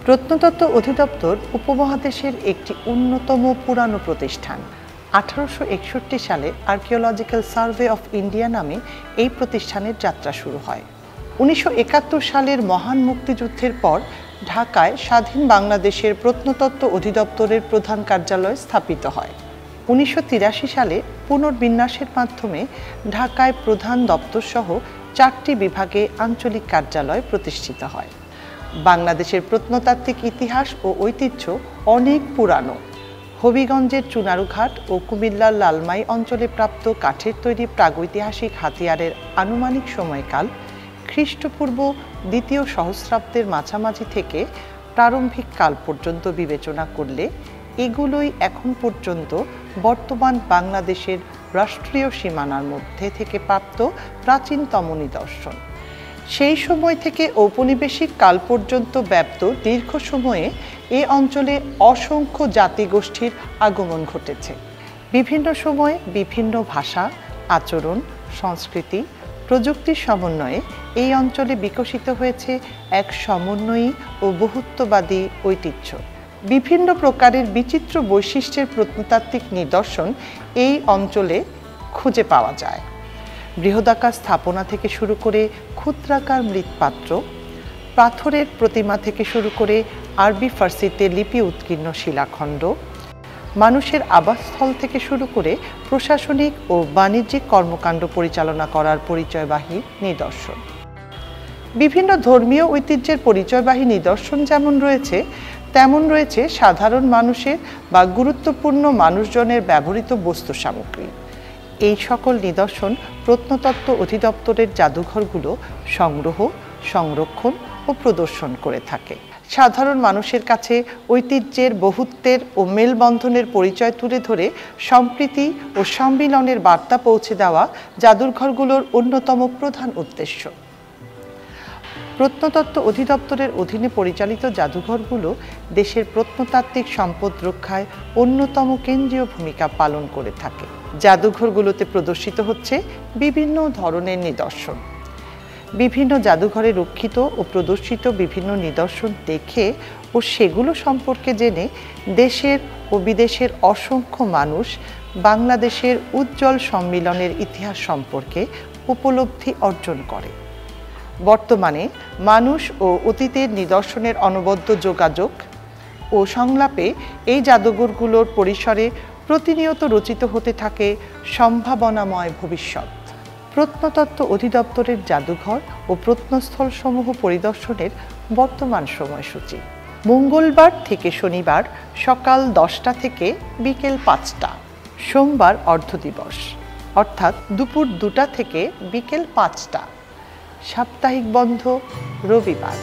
প্রত্নতত্ত্ব অধিদপ্তর উপমহাদেশের একটি অন্যতম পুরানো প্রতিষ্ঠান। 1861 সালে আর্কিওলজিক্যাল সার্ভে অফ ইন্ডিয়া নামে এই প্রতিষ্ঠানের যাত্রা শুরু হয়। 1971 সালের মহান মুক্তিযুদ্ধের পর ঢাকায় স্বাধীন বাংলাদেশের প্রত্নতত্ত্ব অধিদপ্তরের প্রধান কার্যালয় স্থাপিত হয়। 1983 সালে পুনর্বিন্যাসের মাধ্যমে ঢাকায় প্রধান দপ্তরসহ 4টি বিভাগে আঞ্চলিক কার্যালয় প্রতিষ্ঠিত হয়। বাংলাদেশের প্রত্নতাত্ত্বিক ইতিহাস ও ঐতিহ্য অনেক পুরানো। হবিগঞ্জের চুনারুঘাট ও কুমিল্লার লালমাই অঞ্চলে প্রাপ্ত কাঠের তৈরি প্রাগৈতিহাসিক হাতিয়ারের আনুমানিক সময়কাল খ্রিস্টপূর্ব 2য় সহস্রাব্দের মাঝামাঝি থেকে প্রারম্ভিক কাল পর্যন্ত বিবেচনা করলে এগুলোই এখন পর্যন্ত বর্তমান বাংলাদেশের রাষ্ট্রীয় সীমানার মধ্যে থেকে প্রাপ্ত প্রাচীনতম নিদর্শন। সেই সময় থেকে ঔপনিবেশিক কাল পর্যন্ত ব্যাপ্ত দীর্ঘ সময়ে এ অঞ্চলে অসংখ্য জাতিগোষ্ঠীর আগমন ঘটেছে। বিভিন্ন সময়ে বিভিন্ন ভাষা, আচরণ, সংস্কৃতি, প্রযুক্তির সমন্বয়ে এই অঞ্চলে বিকশিত হয়েছে এক সমন্বয়ী ও বহুত্ববাদী ঐতিহ্য। বিভিন্ন প্রকারের বিচিত্র বৈশিষ্ট্যের প্রত্নতাত্ত্বিক নিদর্শন এই অঞ্চলে খুঁজে পাওয়া যায়। বৃহদাকার স্থাপনা থেকে শুরু করে ক্ষুদ্রাকার মৃৎপাত্র, পাথরের প্রতিমা থেকে শুরু করে আরবি ফার্সিতে লিপি উৎকীর্ণ শিলাখণ্ড, মানুষের আবাসস্থল থেকে শুরু করে প্রশাসনিক ও বাণিজ্যিক কর্মকাণ্ড পরিচালনা করার পরিচয়বাহী নিদর্শন। বিভিন্ন ধর্মীয় ঐতিহ্যের পরিচয়বাহী নিদর্শন যেমন রয়েছে, তেমন রয়েছে সাধারণ মানুষের বা গুরুত্বপূর্ণ মানুষজনের ব্যবহৃত বস্তু সামগ্রী। এই সকল নিদর্শন প্রত্নতত্ত্ব অধিদপ্তরের জাদুঘরগুলো সংগ্রহ, সংরক্ষণ ও প্রদর্শন করে থাকে। সাধারণ মানুষের কাছে ঐতিহ্যের বহুত্বের ও মেলবন্ধনের পরিচয় তুলে ধরে সম্প্রীতি ও সম্মিলনের বার্তা পৌঁছে দেওয়া জাদুঘরগুলোর অন্যতম প্রধান উদ্দেশ্য। প্রত্নতত্ত্ব অধিদপ্তরের অধীনে পরিচালিত জাদুঘরগুলো দেশের প্রত্নতাত্ত্বিক সম্পদ রক্ষায় অন্যতম কেন্দ্রীয় ভূমিকা পালন করে থাকে। জাদুঘরগুলোতে প্রদর্শিত হচ্ছে বিভিন্ন ধরনের নিদর্শন। বিভিন্ন জাদুঘরে রক্ষিত ও প্রদর্শিত বিভিন্ন নিদর্শন দেখে ও সেগুলো সম্পর্কে জেনে দেশের ও বিদেশের অসংখ্য মানুষ বাংলাদেশের উজ্জ্বল সম্মিলনের ইতিহাস সম্পর্কে উপলব্ধি অর্জন করে। বর্তমানে মানুষ ও অতীতের নিদর্শনের অনবদ্য যোগাযোগ ও সংলাপে এই জাদুঘরগুলোর পরিসরে প্রতিনিয়ত রচিত হতে থাকে সম্ভাবনাময় ভবিষ্যৎ। প্রত্নতত্ত্ব অধিদপ্তরের জাদুঘর ও প্রত্নস্থলসমূহ পরিদর্শনের বর্তমান সময়সূচি: মঙ্গলবার থেকে শনিবার সকাল 10টা থেকে বিকেল 5টা, সোমবার অর্ধদিবস অর্থাৎ দুপুর 2টা থেকে বিকেল 5টা, সাপ্তাহিক বন্ধ রবিবার।